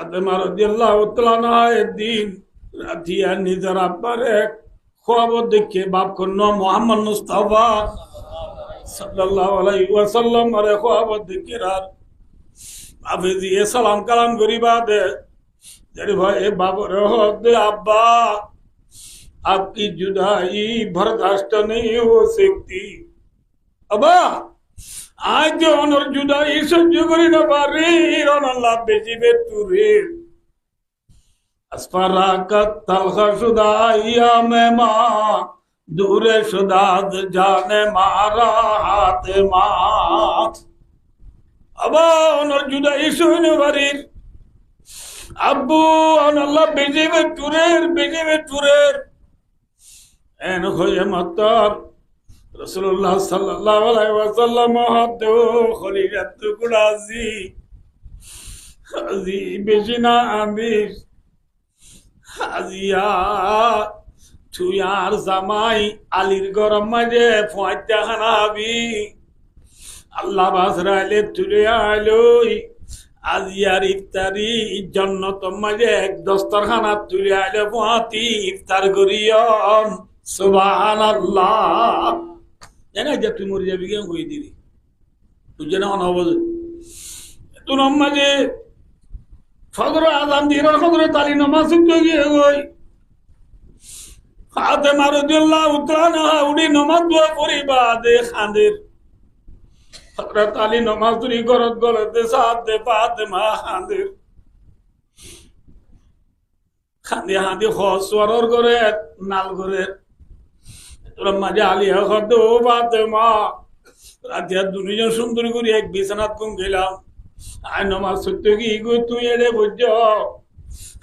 ফাতেমা রাদিয়াল্লাহু তাআলা আনহা একদিন রাতিয়া নিজের আব্বারে খবর দেখে বাপ কন্য মোহাম্মদ মুস্তাফা সাল্লাল্লাহু আলাইহি ওয়াসাল্লাম আরে খবর দেখে রাত আবে দিয়ে সালাম কালাম করিবা দে जरे भाई बाबू रहो दे अब्बा आपकी जुदाई बर्दाश्त नहीं हो सकती अब्बा आज जो अनर जुदाई सह्य करी ना पारी रन अल्लाह बेजिबे तुरे अस्फराकत तलखा शुदा आयामे मा दूरे शुदा जाने मारा हाथ मा अब्बा अनर जुदाई सह्य पारी আব্বু আল্লাহ বেজেবে টুরের এন হয়ে মাতার রাসূলুল্লাহ সাল্লাল্লাহু আলাইহি ওয়াসাল্লাম হাতে খলিলাত টুকরাজি আজি বেজিনা আমির আজিয়া তুই আর জামাই আলীর গরম মাঝে ফয়টা খানাবি আল্লাহ বাসরাইলে তুলে আলোই আজ ইয়ার ইফতারি জন্নত মাঝে এক দস্তরখানা তুলে আইলে পোহাতি ইফতার করিয়ন সুবহানাল্লাহ জানা যে তুই মরে যাবি কেন কই দিবি তুই যেন অনবজ তুই মাঝে ফজর আযান দিয়ে ফজর তালি নামাজ পড়তে গিয়ে কই ফাতেমা রাদিয়াল্লাহু তাআলা উনি নামাজ দোয়া করিবা দে খানের हजरत अली नमाज तुरी गरत गलत साथ दे फातिमा खांदिर खांदे हांदी खसवरर करे नाल करे তোরা মাঝে আলী হদ ও ফাতিমা রাতে দুনিয়া সুন্দর করে এক বিছানাত কম গেলাম আই নমাজ সত্য কি গো তুই এড়ে বুঝ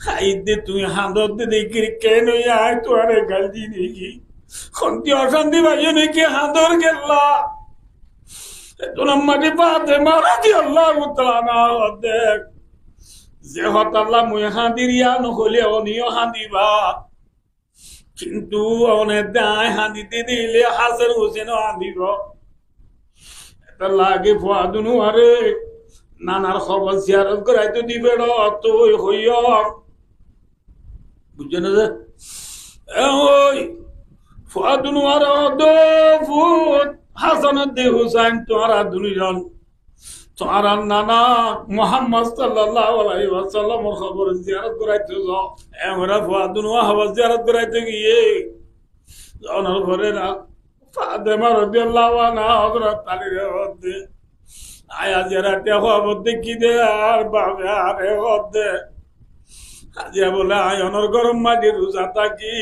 খাইতে তুই হাঁদত দে দেখি কেন আয় তো আরে গালজি নেই খন্তি অশান্তি ভাইয়ে নাকি হাঁদর গেল্লা তোমার ফাতেমা রাদিয়াল্লাহু তাআলা দেখ যে হত আল্লাহ মুই হাঁদিরিয়া নহলে অনিও হাঁদিবা কিন্তু অনে দায় হাঁদিতে দিলে হাসান হোসেনও হাঁদিব এটা লাগে ফুয়াদুনু আরে নানার খবর জিয়ারত করাইতে দিবে র তুই হইয় বুঝছো না যে ওই ফুয়াদুনু আর দো ফুট হাসানুদ হুসাইন তোরা দুইজন তোরা নানা মুহাম্মদ সাল্লাল্লাহু আলাইহি ওয়াসাল্লামের খবর জিয়ারত করাইতে যাও আমরা ফুয়াদুনু হাওয়া জিয়ারত করাইতে গিয়ে জানার পরে না ফাতেমা রাদিয়াল্লাহু আনহা হযরত আলীর হদে আয়া জিয়ারতে খবর দেখি দে আর বাবে আরে হদে আজিয়া বলে আয়নর গরম মাঝে রোজা থাকি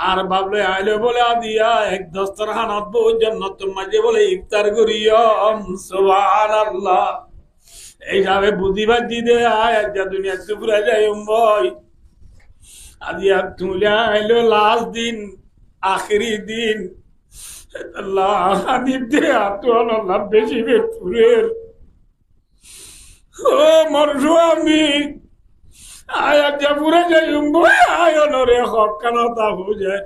আর বাবলে আইলে বলে আদিয়া এক দস্তরখানাত বহু জান্নাত মাঝে বলে ইফতার করিয়ম সুবহানাল্লাহ এইভাবে বুদ্ধিবাদ দিতে আয় যা দুনিয়া পুরা যায় ভাই আদিয়া তুলে আইলো লাস্ট দিন আখেরি দিন আল্লাহ হাদিব দে আতুন আল্লাহ বেশি বেতুরের ও মরজু আমি আয়া পুরা যাই বই আয় নরে হক কানাতা হয়ে যায়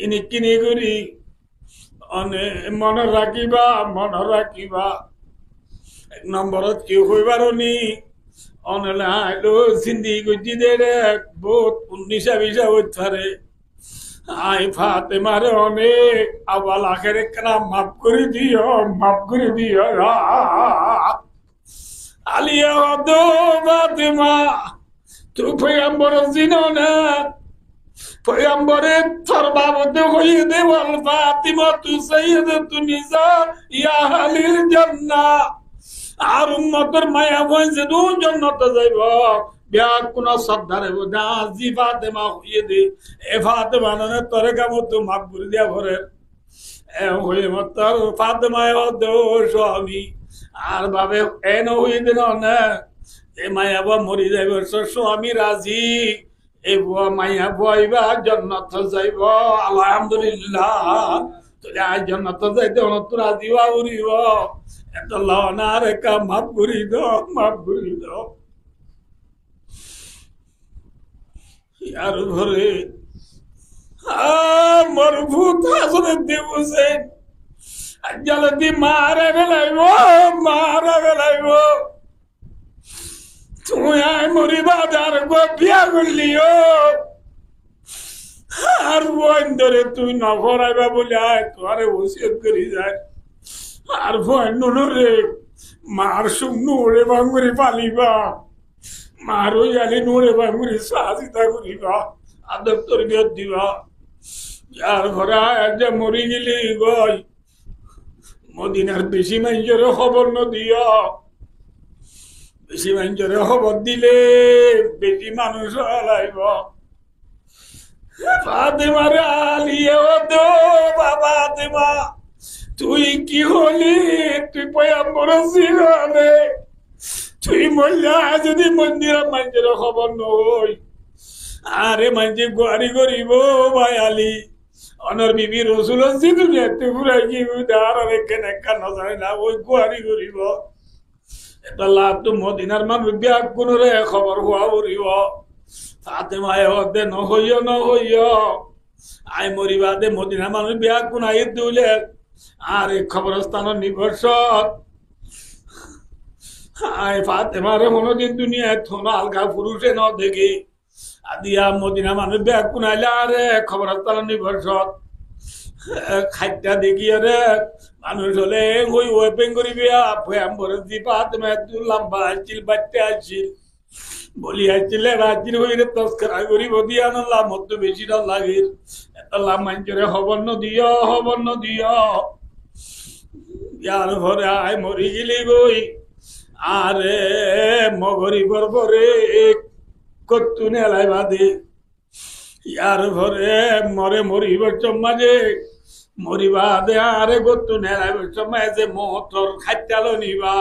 ইনি কিনি করি অনে মনে রাখিবা এক নম্বরত কেউ হইবার নি অনলে আইলো সিন্ধি গুজি দে রে বহুত 19-20 হইতে পারে আই ফাতেমারে অনেক আবাল আখেরে কানা মাফ করে দিও আলিয়া দো ফাতেমা তুই পয়গম্বর জিনো না পয়গম্বরে তোর বাবতে হইয়ে দে ওয়াল ফাতিমা তু সাইয়্যিদাতু নিসা ইয়া আহলিল জান্নাহ আর উম্মতের মায়া হইছে দু জান্নাতে যাইব বিয়া কোন শ্রদ্ধারে দা জি ফাতেমা হইয়ে দে এ ফাতেমা না তোরে কামত মাফ করে দিয়া ভরে এ হইয়ে মতর ফাতেমা দো স্বামী আর বাবে এন হইয়ে দিন না এ মায়া বা মরি যাইব স্বামী রাজি এ বুয়া মাইয়া বইবা জান্নাত যাইব আলহামদুলিল্লাহ তোরে আজ জান্নাত যাইতে অনত রাজি হওয়া উড়িব এত লনার কা মাফ করি দাও ইয়ার ঘরে মরভূত হাসনে দেবছে আজ্জালতি মারা বেলাইব তুই আয় মরিবাদ আর বিয়া করলিও আর বোন ধরে তুই না ভরাইবা বলে আয় তোরে ওসিয়ত করি যায় আর বোন নুরে মার শুকনো ওরে বাঙ্গুরি পালিবা মার ওই আলি নুরে বাঙ্গুরি সাজিতা করিবা আদব তোর বিয়ত দিবা যার ঘরা যে মরি গেলি গই মদিনার বেশি মানুষের খবর নদিয়া বেশি মানুষের খবর দিলে বেশি মানুষ হারাইব ফাতেমারে আলিয়ে দো বাবা দেবা তুই কি হলি তুই পয়ম্বর ছিলানে তুই মহিলা যদি মন্দিরের মানুষের খবর নই আরে মানুষে গুয়ারি করিব ভাই আলী অনর বিবি রসুল দুনিয়াতে ঘুরাই কি আর কেনে কান যায় না ওই গুয়ারি করিব এটা লাভ তো মদিনার মানুষ বিয়াক কোন রে খবর হওয়া করিব ফাতেমায় হতে নহইয় আই মরিবা দে মদিনার মানুষ বিয়াক কোন আই দিলে আর এই খবরস্থানের নিবর্ষত আই ফাতেমারে মনোদিন দুনিয়ায় থোনা আলগা পুরুষে ন দেখি আদিয়া মদিনা মানুষ ব্যাগ কুনাইলে আরে খবরস্থানের নিবর্ষত খাদ্যা দেখি আরে মানুষ হলে ওই ওয়েপিং করিবি ভয়াম্বর দিপা তুমি একটু লম্বা আসছিল বাচ্চা আসছিল বলি আসছিল রাজির হইলে তস্করা করিব দিয়া নলাম মতো বেশি না লাগির এত লাভ মাঞ্চরে হবর নদিয় ইয়ার ঘরে আয় মরি গেলি গই আরে মগরি বরবরে কত্তু নেলাই বাদে ইয়ার ঘরে মরে মরিবার চম্মাজে মরিবা দে আরে গত্তু নেলাই চম্মায় যে মহতর খাইতালো নিবা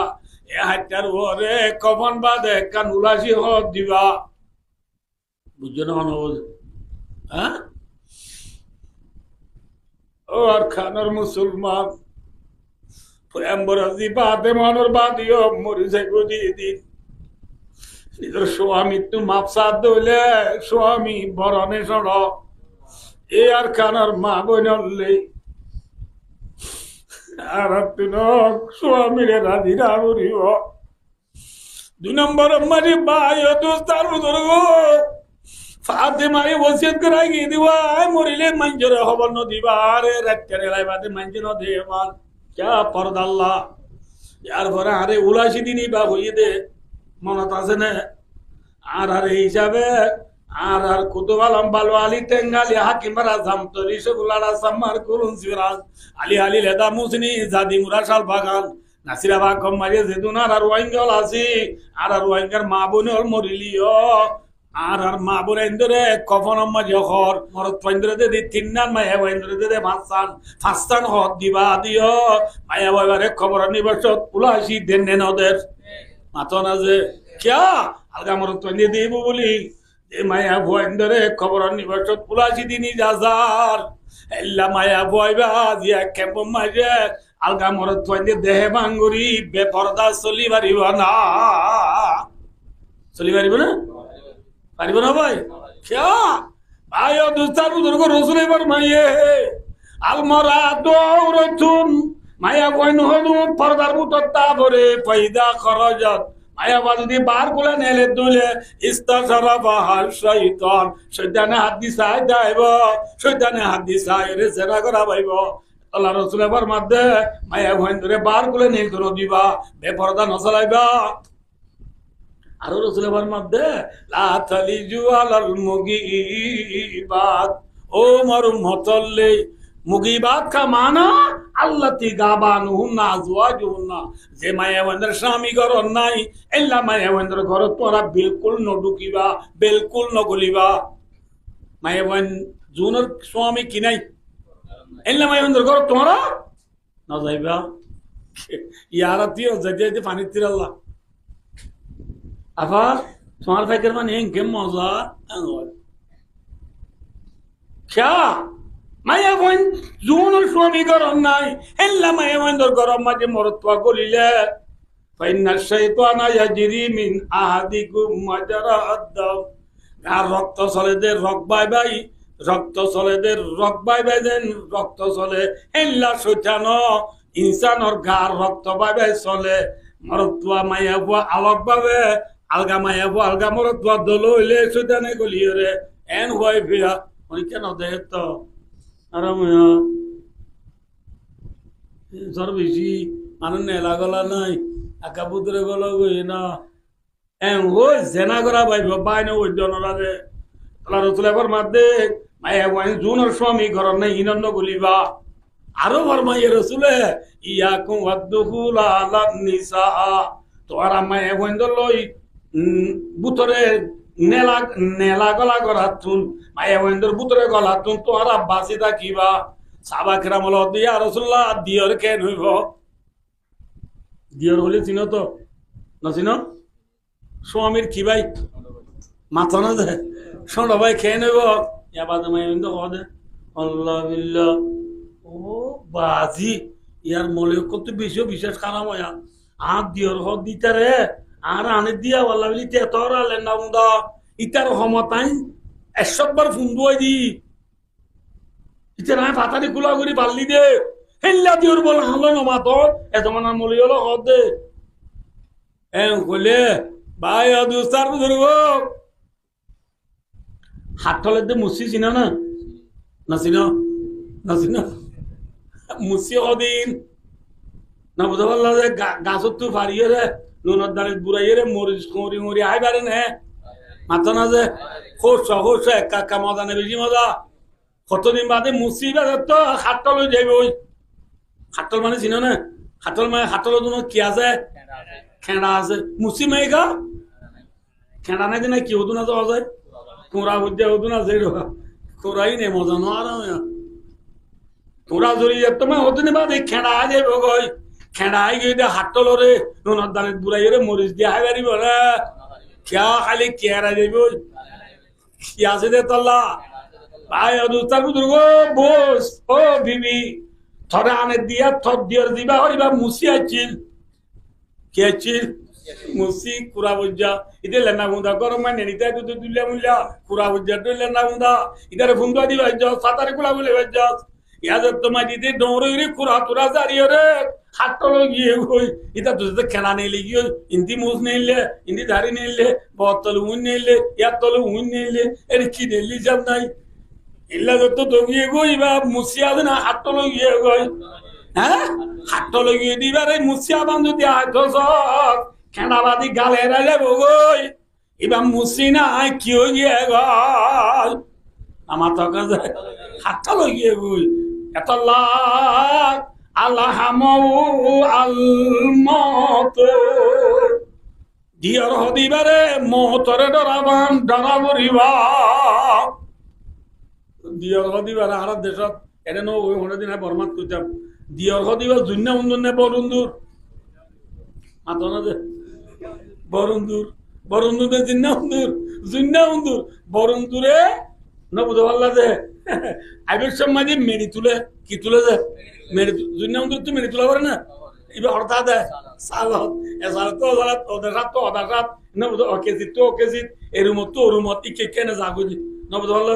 এ হাইতার ঘরে কমন বাদে কান উলাসি হদ দিবা বুঝছো না হ্যাঁ ও আর খানোর মুসলমান পয়ম্বরাজি বাদে মনোর বাদিও মরি যাইব দিয়ে দিন নিজের স্বামী তো মাপসাদ দইলে স্বামী বরণে সড় এ আর খানার মা বইনলে আর তুন স্বামীরে রাধিরা করিব 2 নম্বর মারি বাই দোস্তার বুজুর্গ ফাতেমারে ওসিয়ত করাই গিয়ে দিবা মরিলে মাঞ্জরে হবর নদিবা আরে রাত্রে লাইবাতে মাঞ্জ ন দেবা क्या পরদাল্লাহ यार ভরা আরে উলাসি দিনই বা হইয়ে দে মনত আছে না আর আর হিসাবে আর কুতুব আলম বালু আলী টেঙ্গালি হাকিমারা জামতলি সগুলারা সাম্মার কুরুন সিরাজ আলী লেদা মুসনি জাদি মুরাশাল বাগান নাসিরা বাগম মাঝে জেদুনার আর ওয়াইঙ্গল আসি আর ওয়াইঙ্গার মা বোনল মরিলিও আর মা বোন ইন্দরে কফন মাঝে হর মরত পইন্দ্রে দে 3 নান মায়া ওইন্দ্রে দে ফাস্তান হদ দিবা দিও মায়া ওইবারে খবর নিবর্ষত উলাসি দেন ওদের মাতন আছে क्या আলগা মরত পইন্দ্রে দিব বলি এ মায়া ওইন্দ্রে খবর নিবর্ষত উলাসি দিনি যাজার এল্লা মায়া বইবা দিয়া কেম্প মাঝে আলগা মরত পইন্দ্রে দেহে ভাঙ্গুরি বেপরদা চলি পারিব না পারিব না ভাই क्या ভাই ও দুস্তার বুজুর্গ রসুল এবার মাইয়ে আলমরা দৌরতুন মায়া কইন হলু পর্দার বুতর তাবরে পয়দা খরজত মায়া বাদি বার কোলে নেলে দুলে ইস্তাশরাফা শাইতান শয়তানে হাত দিছাই দাইব শয়তানে হাত দিছাই রে জেরা করা বাইব আল্লাহ রসুল এবার মধ্যে মায়া কইন ধরে বার কোলে নেল ধর দিবা বেপরদা নচলাইবা আর রসুলের মধ্যে লাথালিজু আলাল মুগিবাত ও মারু মতল্লে মুগিবাত কা মানা আল্লাতি গাবানুহুন্না আজওয়াজুহুন্না যে মায়াবন্দের স্বামী ঘর নাই এল্লা মায়াবন্দের ঘর তোরা বিলকুল ন ঢুকিবা বিলকুল ন গলিবা মায়াবন জুনের স্বামী কি নাই এল্লা মায়াবন্দের ঘর তোরা না যাইবা ইয়ারাতিও যেতে পানি তিরাল্লাহ আবার তোমার ভাইকের মানে এঙ্কে মজা क्या মায়া বোন জুনের স্বামী গরম নাই হেল্লা মায়া বোনদের গরম মাঝে মরত্বা গলিলে ফাইন্না শাইতানা ইয়াজরি মিন আহাদিকুম মাজারাদ দাম আর রক্ত চলে দে রক্ত চলে দেন রক্ত চলে হেল্লা শৈতান ইনসানর গার রক্ত বাইবাই চলে মরত্বা মায়া বুয়া আলোক ভাবে আলগা মায়া আলগা মরত দল হইলে সুদানে গলি রে এন হই ফিয়া উনি কেন দেহ তো আর জ্বর বেশি মানুষ নেলা গলা নাই আকা পুতরে গলা গই না এন হই জেনা করা বাইব বাইনে ওই জনরাজে তালা রসুলে ফরমাতে মায়া ওয়াইন জুনর স্বামী ঘর নাই ইনন্ন গলিবা আরো ফরমাইয়ে রসুলে ইয়াকুম ওয়াদদুহুল আলা নিসা তোর মায়া ওয়াইন লই বুতরে নেলা নেলা গলা গলাতুন মায়া ওয়াইন্দর বুতরে গলাতুন তোরা বাসি থাকিবা সাবাকেরা মল দিয়া রসুল্লাহ দিয়র কেন হইব দিয়র হলে চিনো তো না চিনো স্বামীর কি ভাই মাথা না দে শোনো ভাই খেয়ে নেব ইয়াবাদ মাইন্দ কদে আল্লাহ বিল্লাহ ও বাজি ইয়ার মলে কত বেশি বিশেষ খারাপ হয় আর দিয়র হ দিতারে আর আনে দিয়া ওয়াল্লাহ বিলি তে তোর আলে না উন্দা ইতার ক্ষমতাই 100 বার ফুন্দুই দি ইতার ফাতারি কুলা করি পারলি দে হেল্লা দিওর বল হালো না মাতো এত মানার মলি হলো হদ দে কইলে ভাই দুস্তার ধরব হাত তলে দে মুসি চিনা না না চিনা না চিনা মুসি হদিন না বুঝা পারলা যে গাছত তো ফারিয়ে রে নুনের দাঁড়ে বুড়াইয়ে রে মরিচ মরি মরি আই পারে না মাথা না যে খোস একা মজা নেই বেশি মজা কতদিন বাদে মুসি তো হাতটা লই যাইব ওই হাতল মানে চিনো না হাতল মানে হাতলের জন্য কি আছে খেঁড়া আছে মুসি মেয়েগা খেঁড়া নাই দিন কি হতো না যাওয়া যায় কোঁড়া বুঝতে হতো না যে কোঁড়াই নেই মজা নো আর কোঁড়া জড়িয়ে তোমার হতো না বাদে খেঁড়া যাইব গই খেঁড়া আই গিয়ে হাতলরে নুনের দাঁড়ে বুড়াইয়ে রে মরিচ দিয়ে হাই বাড়িব রে क्या खाली केरा যাইব কি আছে দে তল্লা ভাই অদুস্তার বুজুর্গ বস ও বিবি থরে আনে দিয়া থর দিয়র দিবা হরিবা মুসি আইছিল কে আইছিল মুসি কুরা বুঝা ইতে লেনা গুন্দা গরম মানে নিতে তো দুলিয়া মুলিয়া কুরা বুঝা তো লেনা গুন্দা ইদারে ফুন্দা দিবা যাও সাতারে কুলা বলে যাও ইয়াদের তোমার দিতে দৌড়ে কুরা তুরা জারিয়ে রে হাতলো গিয়ে হই এটা তো খেলা নেই গিয়ে ইন্দি মুজ নেইলে ইন্দি ধারি নেইলে বতল উন নেইলে ইয়াতল উন নেইলে এর কি নেলি যাব নাই ইল্লা তো দগিয়ে গই বা মুসিয়া না হাতলো গিয়ে গই হ্যাঁ হাতলো গিয়ে দিবারে মুসিয়া বান্ধু দিয়া দস খেলাবাদি গালে রাইলে বগই এবার মুসি না কি হই গিয়ে গই আমার তো কাছে হাতলো গিয়ে গই এতলা আল্লাহামৌ আলমত দিয়র হদিবারে মহতরে ডরাবান ডরাবরিবা দিয়র হদিবারে আর দেশত এটা নো ওই হনে দিন বরমাত কইতাম দিয়র হদিবার জুন্না উন্দুনে বরুন্দুর মাতনা যে বরুন্দুরে জুন্না উন্দুর বরুন্দুরে না বুঝা পারলা যে আইবের সময় যে মেরি তুলে কি তুলে যে মেরে দুনিয়া মধ্যে তুই মেরে তোলা পারে না এবার হঠাৎ সালত এসালত তো সালত ওদের সাত না বুঝো অকেজিত তো অকেজিত এরুমত তো ওরুমত ইকে কেনে জাগুজি না বুঝো পারলা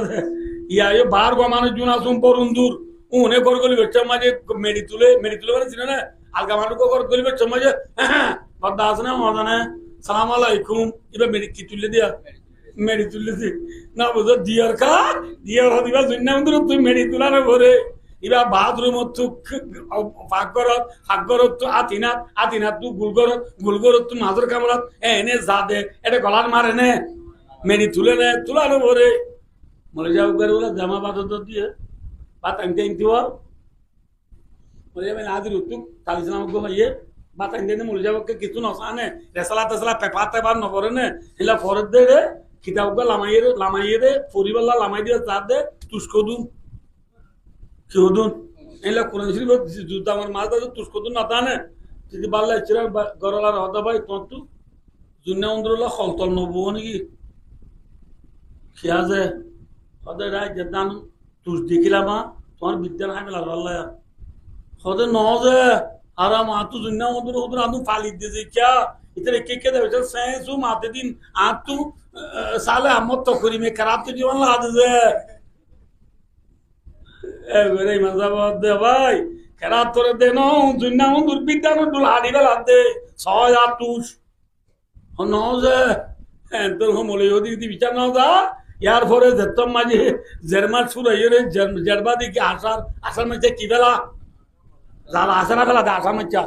ইয়া ইয়ে বার গো মানুষ জুন আসুন পরুন্দুর উনে গর গলি বেচা মাঝে মেরি তুলে মানে চিনে না আলগা মানুষ গর গলি বেচা মাঝে বদ্দা আছে না মজা না সালাম আলাইকুম এবার মেরি কি তুলে দিয়া মেরি তুলে দি না বুঝো দিয়ার হদিবা দুনিয়া মধ্যে তুই মেরি তুলারে ভরে ইবা বাথরুম ফাঁকরত আতিনাত তু গুলগরত তু মাজর কামরাত এনে যা দে এটা গলার মারে নে মেরি তুলে নে তুলানো ভরে মলে যাও করে বলে জামা বাদত দিয়ে বাত আনতে বলে যাবেন আদির উত্তু তালিসাম গো ভাইয়ে বাত আনতে মলে যাবো কিছু নসানে রেসালা তেসালা পেপাতে বার নপরে নে হিলা ফরত দে রে খিতাব লামাইয়ে দে পরিবাল্লা লামাই দিয়ে চা দে তুস্কো দু কেউদুন এলা কোরআন শরীফ জুতা আমার মাছ দাও তুস্কোদুন না তানে যদি বাল্লা চিরা গরলার হদা ভাই তন্তু জুন্না উন্দরলা খলতল নবো নাকি খিয়াজে হদে রাই যেদান তুস দেখিলাম তোমার বিদ্যান হাই মেলা আল্লাহ হদে নজে আর মা তু জুন্না উন্দর উদর আদু ফালি দিয়েছে ক্যা ইতরে কে দেবে সেসু মাতে দিন আর তু সালে আমত তো করি মে খারাপ তো জীবন লাদে এবারে মাজাবাদ দে ভাই খেরাত তোরে দে নো জুন্না উন্দুর বিদ্যান ডুল হাড়ি বেলা দে 6 আর তুস নজে তোর সমলে দিদি বিচার ন যা ইয়ার পরে যেতম মাঝে জেরমার সুরাইয়ের জেরবা দিকে আসার মধ্যে কি বেলা জ্বালা আসে না ফেলা আসার মধ্যে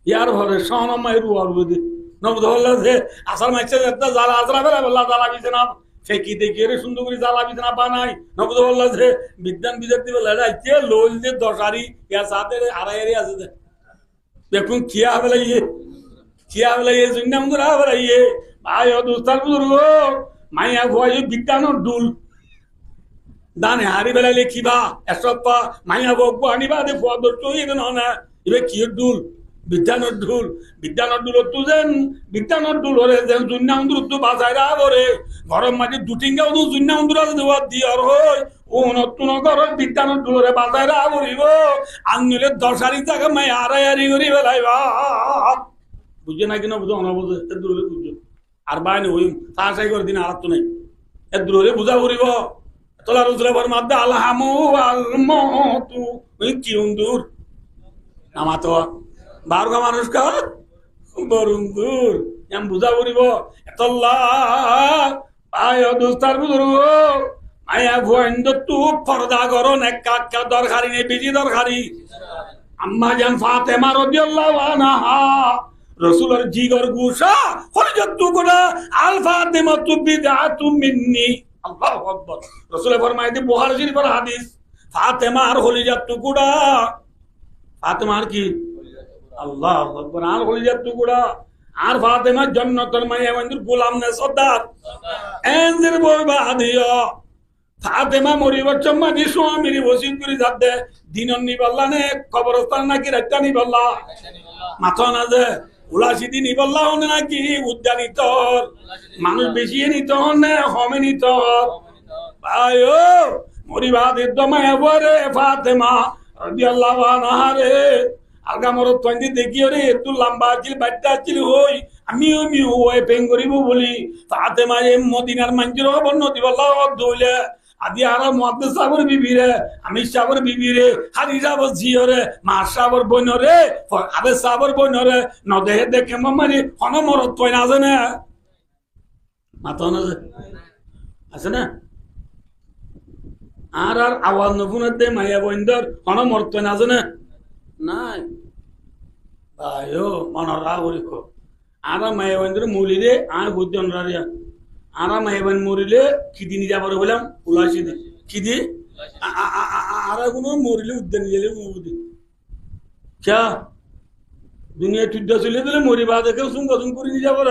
ইয়ার পরে সহনমাই রুয়ার বুঝি নবদ বললো যে আসার মধ্যে জ্বালা আসরা ফেলা বললা জ্বালা বিছে না ফেঁকি দেখি রে সুন্দর করে জ্বালা বিছে না বানাই নবদ বললো যে বিজ্ঞান বিদ্যার্থী বলে যাইছে লোল যে দশারি ইয়া সাথে আড়াই আছে যে দেখুন কিয়া বেলাইয়ে কিয়া বেলাইয়ে জুন্নাম গুড়া বেলাইয়ে ভাই ও দোস্তার বুজুর্গ মাইয়া ভয় বিজ্ঞানের ডুল দানে হারি বেলাইলে কিবা এসপ্পা মাইয়া বকবো আনিবা দে ফুয়াদর তো ইয়ে না এবে কি ডুল বিজ্ঞানের ডুল তো যেন বিজ্ঞানের ডুল হরে যেন জুন্নাম দূর তো বাজাইরা করে গরম মাঝে দুটিঙ্গাও তো জুন্নাম দূর দেওয়া দিয়ার হয় ও নতুন ঘর বিজ্ঞানের ডুলরে বাজাইরা করিব আনলে দশারি জায়গা মাইয়া আড়াই করি বেলাইবা বুঝে না কিনা বুঝো না বুঝে এর দূরে বুঝো আর বাইনি ওই সাহায্য করে দিন আর তো নাই এর দূরে বুঝা করিব তোলা রুজলে ভর মাদ্দা আলহামু আলমতু কি উন্দুর নামাতো বারগা মানুষ কা বরুন্দুর এম বুঝা করিব এতল্লা আয় দোস্তার বুজুর্গ মায়া ভুয়াইন্দ তু পর্দা করো নেকা দরকারি নেই বিজি দরকারি আম্মা জান ফাতেমা রাদিয়াল্লাহু আনহা রসুলের জিগর গুসা হরিজতু গুনা আল ফাতেমা তু বিদআতু মিন্নি আল্লাহু আকবার রসুল ফরমাইতে বুখারী শরীফের হাদিস ফাতেমা আর হলিজাতু গুনা ফাতেমা আর কি আল্লাহু আকবার আর হলিজাতু গুনা আর ফাতেমা জান্নাতুল মাইয়া বন্ধুর গোলাম নে সর্দার এনজির বইবা হাদিয়া ফাতেমা মরিবার চম্মা দি স্বামীর ওসিয়ত করে যাতে দিনন নিবাল্লা নে কবরস্থান নাকি রাখতা নিবাল্লা মাথা না যে উলাসি দিন নিবাল্লা হনে নাকি উদ্যানিত মানুষ বেশি নিত হনে হমে নিত আয়ো মরিবা দিদ্দ মায়া বরে ফাতেমা রাদিয়াল্লাহু আনহা রে আলগা মরত তন্দি দেখিও রে একটু লম্বা আছিল বাচ্চা আছিল হই আমিও ওই পেং করিব বলি ফাতেমা এ মদিনার মাঞ্জির বর্ণ দিবাল্লাহ দইলে আদি আর মুহাদ্দিস সাহেবের বিবি রে আমির সাহেবের বিবি রে হাজি সাহেবের জিও রে মা সাহেবের বোন রে আবে সাহেবের বোন রে নদেহে দেখে মামারি হন মরত তৈ না জানে মাথা না আছে না আর আওয়াজ নফুনের দে মাইয়া বইন্দর হন মরত তৈ না জানে নাই আয়ো মনরা করিব আর মাইয়া বইন্দর মুলিরে আর বুদ্ধন রারিয়া আরা মাইবান মরিলে খিদি নিয়ে যাবার বললাম উলাসি দে খিদি আরা কোনো মরিলে উদ্যান গেলে মুদি ক্যা দুনিয়া টুড্ডা চলে দিলে মরিবা দেখে সুন্দর করে নিয়ে যাবার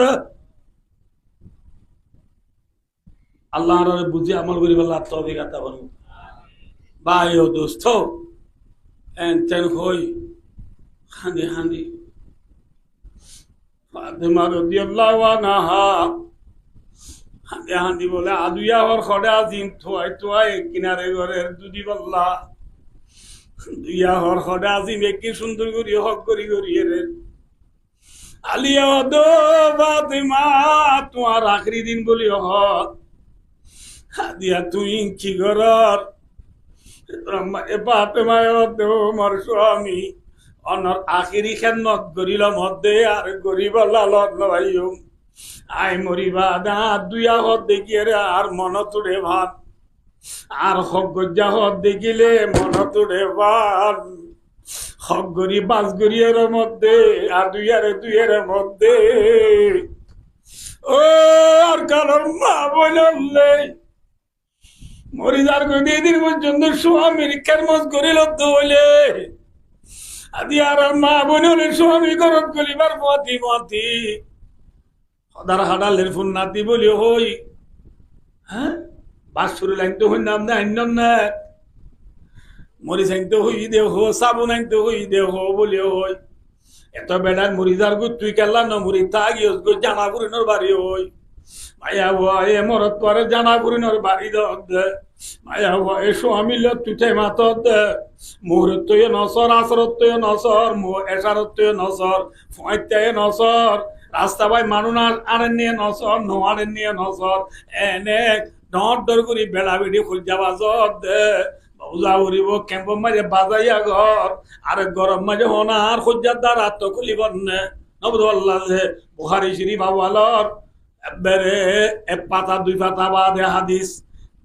আল্লাহ বুঝি আমল করি বললা তৌফিক আতা করুন ভাই ও দোস্ত এন তেন হই হাঁদি ফাতেমা রাদিয়াল্লাহু আনহা হাঁদি বলে আদুয়া ওর খড়ে আজিম থোয়াই কিনারে ঘরের দুদি বললা দুইয়া হর খড়ে আজিম কি সুন্দর করি হক করি রে আলিয়া দো ফাতেমা তোমার আখরি দিন বলি হক হাদিয়া তুই কি ঘর ফাতেমা দেব মোর স্বামী অনর আখিরি খেদমত করিল মধ্যে আর গরিব লালত ভাইও আই মরিবা দাঁত দুইয়া হত দেখিয়ে রে আর মন তুড়ে ভাত আর হজ্জা হত দেখিলে মন তুড়ে ভাত হগরি বাস গরিয়ের মধ্যে আর দুইয়ের মধ্যে ও আর কারণ মা বললে মরি যার দিন পর্যন্ত স্বামীর খেরমত করিল তো বলে আদি আর মা বলে স্বামী করত করিবার মতি সদার হাডালের ফোন নাতি বলি হই হ্যাঁ বাসুরি লাইন তো হই নাম না আইন না মরি সাইন তো হই দেহ সাবুন আইন তো হই দেহ বলি হই এত বেড়ার মরি যার গু তুই কেলা ন মরি তা গিয়ে জানা পুরিনোর বাড়ি হই মায়া হওয়া এ মরত পরে জানা পুরিনোর বাড়ি দে মায়া হওয়া এ স্বামী তুই মাত দে মুহূর্ত নসর আসরত নসর এসারত নসর ফয়তে নসর রাস্তা ভাই মানুষ আনেন নিয়ে নসর নো আনেন নিয়ে নসর এনে ডর ডর করি বেড়া বেড়ি খুল যাবা জর দে বুঝা উড়িব ক্যাম্প মাঝে বাজাইয়া ঘর আর গরম মাঝে হনার খুঁজার দ্বারা তো খুলিব নে নবদুল্লাহ যে বুখারী শরীফ আওয়ালর একবারে এক পাতা দুই পাতা বাদে হাদিস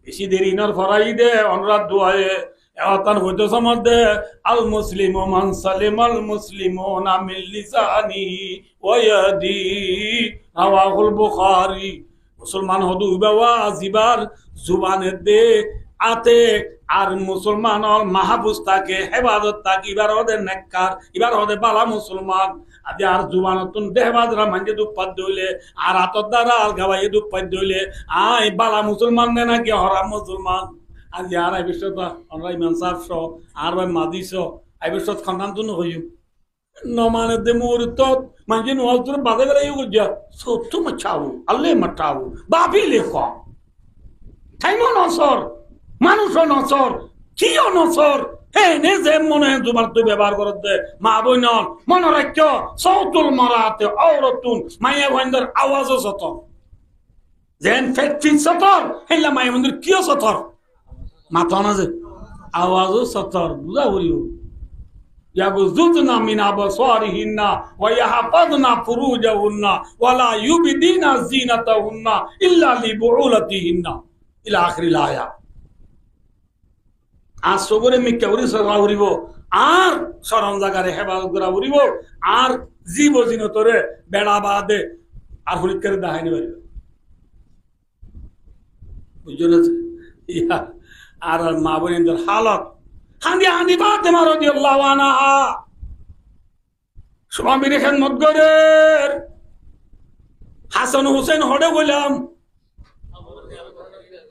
বেশি দেরি নর ফরাই দে অনুরাধ দুয়ায়ে এওয়াতান হইতো সমদে আল মুসলিমু মান সালিমাল মুসলিমুনা মিন লিসানি ওয়া ইয়াদি রাওয়াহুল বুখারী মুসলমান হদু বাবা জিবার জুবানে দে আতে আর মুসলমানর মাহফুজ থাকে হেফাজত থাকে এবার ওদের নেককার এবার ওদের বালা মুসলমান আদি আর জুবানতুন দেহবাদরা মানজে দুপাত দইলে আর আতর দ্বারা আল গাবাই দুপাত দইলে আই বালা মুসলমান নে নাকি হরাম মুসলমান আজ আর আই বিশ্বত আমরা ইমান সাফ আর ভাই মাদিস আই বিশ্বত খানদান তুন হইম নমানে দে মুরতত মানজে নওয়াজুর বাদে গেলে ইউ গজা সত্তু মচাও আল্লে মটাও বাবি লেখ থাইমো নসর মানুষ নসর কিও নসর হে নে যে মনে তোমার তুই ব্যবহার করতে মা বইনন মনে রাখ সৌতুল মরাতে ঔরতুন মাইয়া বন্ধর আওয়াজও সতর যেন ফ্যাক্টরি সতর হেলা মাইয়া বন্ধর কিও সতর মাথা না যে আওয়াজও সতর বুঝা হরিও ইয়াগুযুদনা মিন আবসারিহিন্না ওয়া ইয়াহফাযনা ফুরুজাহুন্না ওয়া লা ইউবদিনা যিনাতাহুন্না ইল্লা লিবুউলাতিহিন্না ইলা আখিরিল আয়াত আর সবরে মিক্কা উরি সরা উরিব আর শরম জাগারে হেফাজত করা উরিব আর জীব জিনতরে বেড়া বাদে আর হরিকারে দাহাইনি পারিব বুঝছো ইয়া আর মা বোনদের হালত হান্দি হান্দি ফাতেমা রাদিয়াল্লাহু আনহা স্বামীর খেদমত করে হাসান হোসেন হড়ে বললাম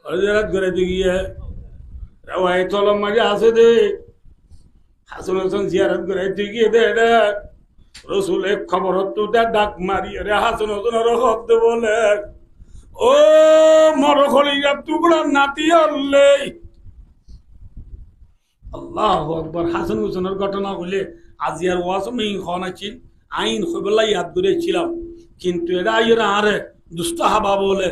হযরত করে দিয়ে রাওয়ায়ে তলম মাঝে আছে দে হাসান হোসেন জিয়ারত করে দিয়ে দে রাসূলের খবর তো ডাক মারি রে হাসান হোসেন রহত বলে ও মরখলিয়া টুকরা নাতি আল্লে আল্লাহু আকবার হাসান হোসেনের ঘটনা হলে আজিয়ার ওয়াজ আমি খনাছি আইন হইবলা ইয়াদ করেছিলাম কিন্তু এটা আইরা আরে দুষ্ট হাবা বলে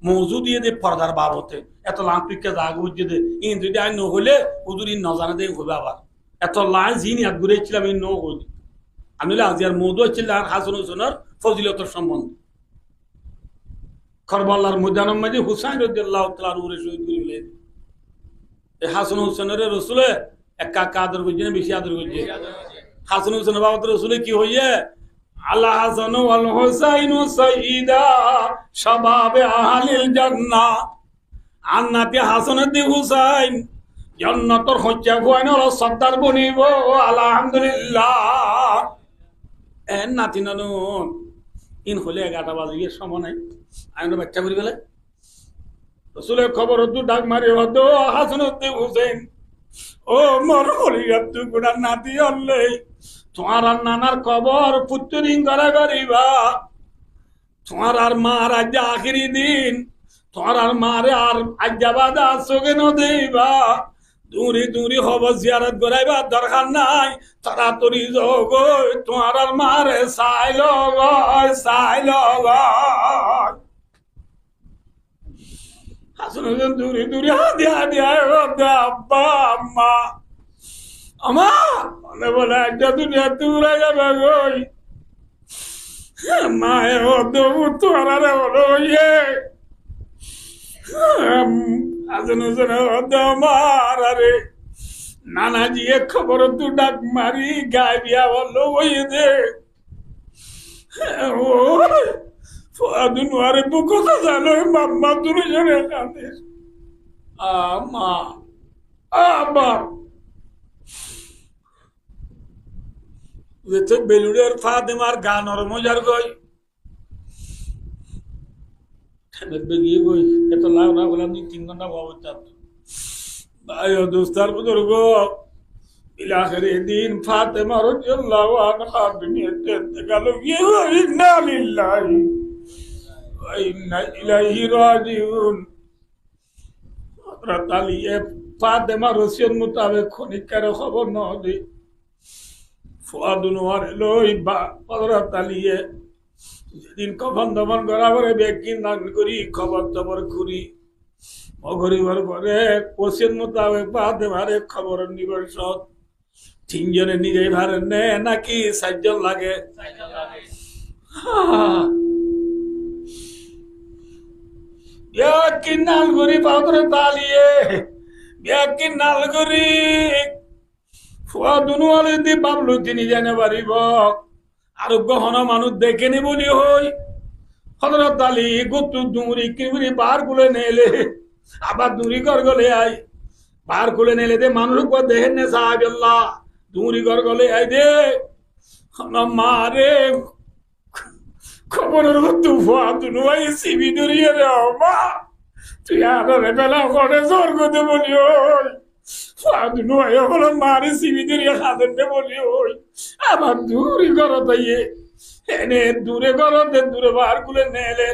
মৌজুদ দিয়ে দে পর্দার বাবতে এত লাম্পিককে জাগ বুঝে দে ইন যদি আইন নহলে হুজুর ইন নজানা দে হবে আবার এত লাইন জিন ইয়াদ করেছিলাম ইন ন হইল আমি আজিয়ার মৌজু ছিল আর হাসান হোসেনের ফজিলতের সম্বন্ধ কারবালার ময়দানের মাঝে হুসাইন রাদিয়াল্লাহু তাআলা উরে শহীদ করিলেন এই হাসান হোসেনের রসুলে একা আদর করছে না বেশি আদর করছে হাসান হোসেনের বাবা রসুলে কি হইয়ে আল্লাহ হাসান ওয়াল হুসাইন সাইয়্যিদা শাবাবে আহলিল জান্নাহ আন্নাতি হাসান দি হুসাইন জান্নাতের হচ্ছে কোয়নর সর্দার বনিব আলহামদুলিল্লাহ এন নাতি নানুন ইন হলে 11টা বাজে সময় নাই আইন বাচ্চা করি গেলে রসুলের খবর হতো ডাক মারি হতো হাসান হুসেন ও মর হলিয়া তুই গোটা নাতি হলে তোমার আর নানার খবর পুত্রিং করা করিবা তোমার আর মার আজ আখিরি দিন তোমার আর মারে আর আজ্জাবাদা চোখে নদিবা দূরি দূরি খবর জিয়ারত করাইবা দরকার নাই তাড়াতাড়ি যোগ তোমার আর মারে চাইল হাসান হোসেন দূরে দূরে হাদি আব্বা আম্মা আমা মনে বলে একটা দুনিয়া তুরা যাবে গই মায়ে হতো তোরা বলো ইয়ে হাসান হোসেন হতো আমার আরে নানাজি এক খবর তু ডাক মারি গায়ে বিয়া বললো ওই দে ও ফুয়াদুন ওয়ারে বুকতা জানো মাম্মা তুলে জনে কাঁদে আমা আমা যেতে বেলুড়ের ফাতেমার গান আর মজার গই বেগিয়ে গই এত লাভ না বললাম 3 ঘন্টা বাবু ভাই ও দোস্তার বুজুর্গ ইলাখের দিন ফাতেমা রাদিয়াল্লাহু আনহা দুনিয়াতে গেল ইন্না লিল্লাহি ওয়া ইন্না ইলাইহি রাজিউন হযরত আলী ফাতেমা রসিয়ত মোতাবেক খনিকার খবর ন দে ফুয়াদুন ওয়ার লই বা হযরত আলী যেদিন কফন দফন করা পরে ব্যক্তি নাম করি খবর দবর করি অগরিবার পরে ওসিয়ত মোতাবেক ফাতেমার খবর নিবর্ষত 3 জনে নিজেই ভারে নে নাকি 4 জন লাগে Yakin nalguri padre taliye, yakin nalguri. ফুয়াদুনু আলে দি বাবলু তিনি জানে পারিব আর গহন মানুষ দেখেনি বলি হই হযরত আলী গুতু দুরি কিবরি বার গুলে নেলে আবার দুরি কর গলে আই বার গুলে নেলে দে মানুষ কো দেখেন না সাহাবাল্লাহ দুরি কর গলে আই দে মারে খবরের গুতু ফুয়াদুনু আই সিবি দুরিয়ে রে মা তুই আর রে বেলা করে জোর গতে বলি হই ফুয়াদুনু আই হলো মারে সিবি দুরিয়ে খাদেন নে বলি হই আবার দুরি কর তাইয়ে এনে দূরে করতে দূরে বার গুলে নেলে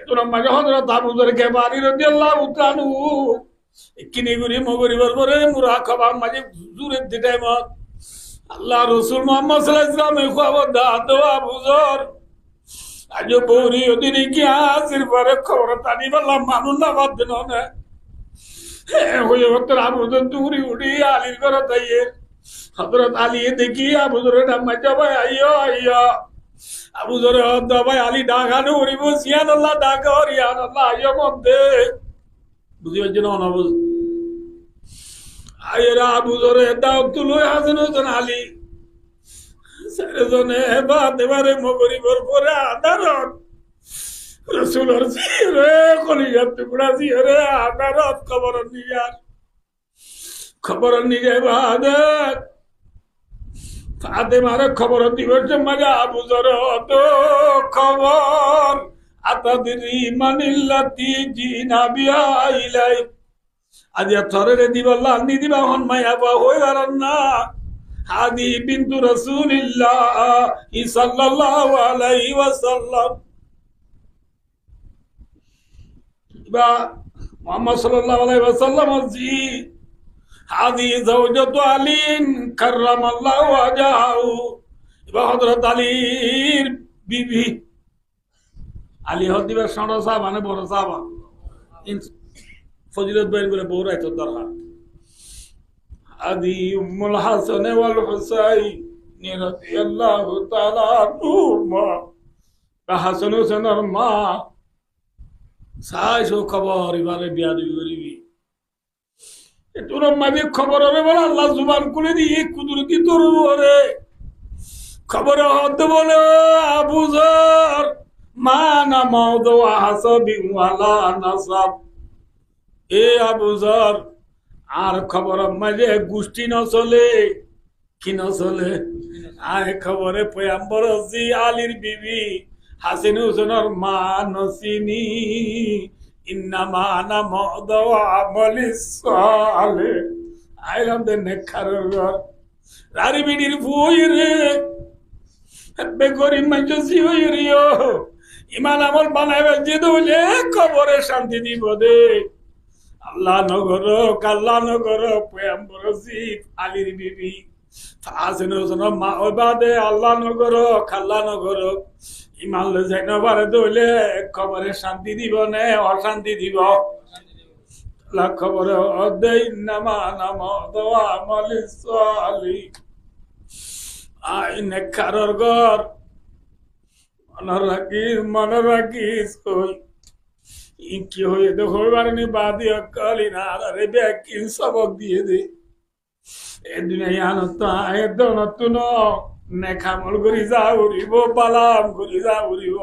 তোর মাঝে হযরত আবু যর গিফারি রাদিয়াল্লাহু তাআলা কিনি গুরি মগরি বরবরে মুরা খাবার মাঝে দূরে দিটাই মত আল্লাহ রাসূল মুহাম্মদ সাল্লাল্লাহু আলাইহি ওয়াসাল্লাম খবর দাও আবু যর আজ বৌরি ওদিন কি আসির পরে খবর তানি বললাম মানুষ না বাদ দিন না হয়ে তোর আবু যর দূরি উড়ি আলীর ঘর তাইয়ে হযরত আলী দেখি আবু যরের নাম মাঝে ভাই আইয়ো আইয়ো আবু যরে ভাই আলী ডাকানো উড়িব সিয়ান আল্লাহ ডাকা হরিয়ান আল্লাহ আইয়ো মধ্যে বুঝি পারছি না অনাবুঝ আইয়েরা আবু যরে দাও তুলো হাসান হোসেন আলী সারেজনে বাদ এবারে মগরিবর পরে আদারত রসুলর জিরে কলিজার টুকরা জিরে আদারত খবর নিয়ে বাদ ফাতেমারে খবর দিবের মজা আবু যর তো খবর আতাদিরি মানিল্লাতি জিনাবিয়া ইলাই আজ থরে দিবাল্লাহ নি দিবা হন মায়া বা হই গারান না হাদি বিনতু রাসূলিল্লাহ সাল্লাল্লাহু আলাইহি ওয়াসাল্লাম বা মুহাম্মদ সাল্লাল্লাহু আলাইহি ওয়াসাল্লাম জি হাদি যাওজাতু আলীন কাররামাল্লাহু ওয়াজহাহু বা হযরত আলীর বিবি আলী হদিবা সড় সাহাবা মানে বড় সাহাবা ফজিলত বাইর করে বড় আইতো দরকার আদি উম্মুল হাসান ওয়াল হুসাইন রাদিয়াল্লাহু তাআলা আনহুমা হাসান হোসেনের মা সাইসো খবর এবারে বিয়া দিবি করিবি তোর মাঝে খবর হবে বলে আল্লাহ জুবান খুলে দিয়ে কুদরতি তোর রে খবর হতে বলে আবু যর মা না মাউদ হাসাবি ওয়ালা নাসাব এ আবু যর আর খবর মাঝে গোষ্ঠী ন চলে কি ন চলে আয় খবরে পয়ম্বর জি আলীর বিবি হাসিন হোসেনের মা নসিনী ইন্নামা আনা মাউদাউ আমালিস সালেহ আইলাম দে নেখারর ঘর রারি বিডির ফুই রে বে গরিব মানুষই হই রিও ইমান আমল বানাইবে যে দলে কবরে শান্তি দিব দে আল্লাহ নগর পয়ম্বর জি আলীর বিবি হাসিন হোসেনের মা ওবাদে আল্লাহ নগর খাল্লা নগর ইমান লে যাই না পারে দলে খবরে শান্তি দিব না অশান্তি দিব খবরে অদেই নামা দোয়া মালিস সালি আই নেখারর ঘর মনে রাখিস কই ই কি হয়ে দেখো বারনি বাদি অকালি না রে ব্যাকিন সবক দিয়ে দে এ দুনিয়া আনত আয় দনতুন নেখামল করি যা উড়িব বালাম করি যা উড়িব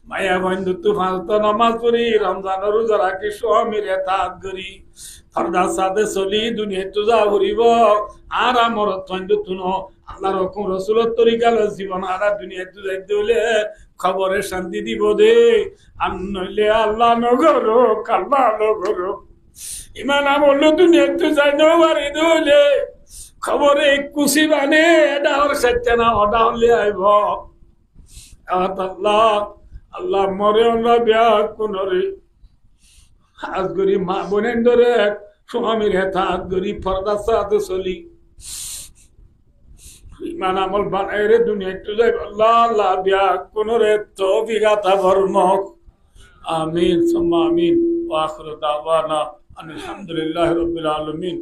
মায়া বন্ধু তুফান তো নামাজ পড়ি রমজান রোজা রাখি স্বামীর এতাত করি ফরদার সাথে চলি দুনিয়া তো যা উড়িব আর আমার বন্ধু তুন আল্লাহর হুকুম রাসূলের তরিকার জীবন আর দুনিয়া তো যাইতে হলে খবরে শান্তি দিব দে আর নইলে আল্লাহ নগর কাল্লা নগর ইমান আমল দুনিয়া তো যাই না বাড়ি দলে খবরে কুশি বানে এটা ওর সত্যি না ওটা হলে আইব আল্লাহ আল্লাহ মরে আমরা বিয়া কোন রে হাত গরি মা বোনের ধরে স্বামীর হাত গরি ফরদার সাথে চলি ইমান আমল বানাই রে দুনিয়া একটু যাই আল্লাহ আল্লাহ বিয়া কোন রে তৌফিক আতা ফরমাক আমিন সুম্মা আমিন ওয়া আখিরু দাওয়ানা আলহামদুলিল্লাহি রাব্বিল আলামিন।